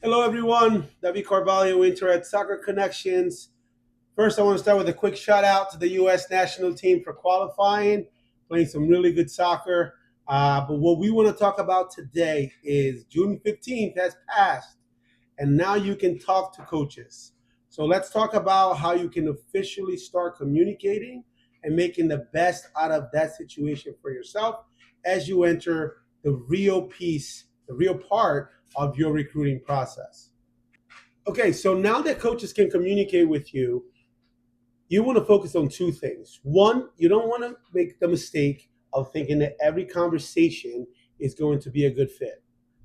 Hello, everyone. David Carvalho, Internet Soccer Connections. First, I want to start with a quick shout out to the U.S. national team for qualifying, playing some really good soccer. But what we want to talk about today is June 15th has passed, and now you can talk to coaches. So let's talk about how you can officially start communicating and making the best out of that situation for yourself as you enter the real piece, the real part of your recruiting process. Okay, so now that coaches can communicate with you, you want to focus on two things. One, you don't want to make the mistake of thinking that every conversation is going to be a good fit.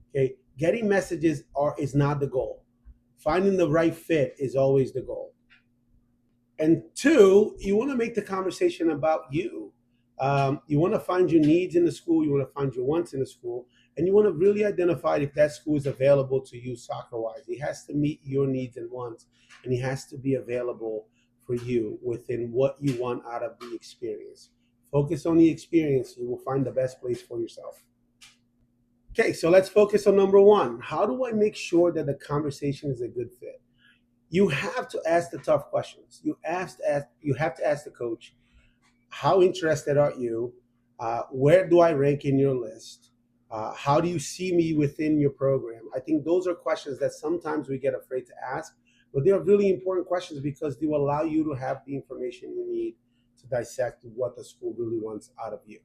Okay, getting messages is not the goal. Finding the right fit is always the goal. And two, you want to make the conversation about you. You want to find your needs in the school. You want to find your wants in the school, and you want to really identify if that school is available to you soccer wise. It has to meet your needs and wants, and it has to be available for you within what you want out of the experience. Focus on the experience. You will find the best place for yourself. Okay, so let's focus on number one. How do I make sure that the conversation is a good fit? You have to ask the tough questions. You have to ask the coach, how interested are you? Where do I rank in your list? How do you see me within your program? I think those are questions that sometimes we get afraid to ask, but they are really important questions because they will allow you to have the information you need to dissect what the school really wants out of you.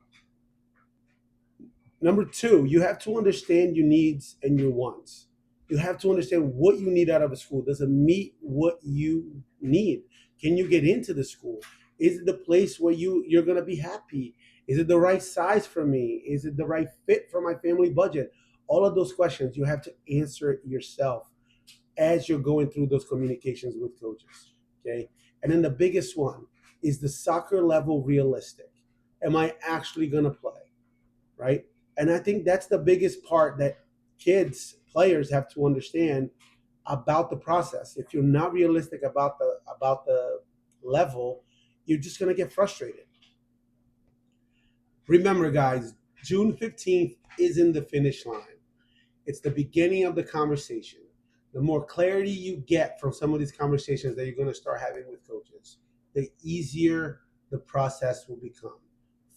Number two, you have to understand your needs and your wants. You have to understand what you need out of a school. Does it meet what you need? Can you get into the school? Is it the place where you're going to be happy? Is it the right size for me? Is it the right fit for my family budget? All of those questions you have to answer it yourself as you're going through those communications with coaches. Okay. And then the biggest one is the soccer level realistic. Am I actually going to play? Right? And I think that's the biggest part that players have to understand about the process. If you're not realistic about the level, you're just gonna get frustrated. Remember, guys, June 15th isn't the finish line. It's the beginning of the conversation. The more clarity you get from some of these conversations that you're going to start having with coaches, the easier the process will become.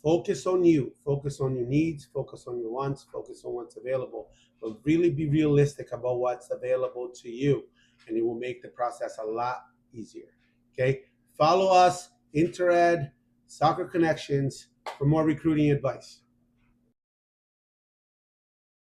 Focus on you, focus on your needs, focus on your wants, focus on what's available, but really be realistic about what's available to you, and it will make the process a lot easier. Okay, follow us, Intered Soccer Connections, for more recruiting advice.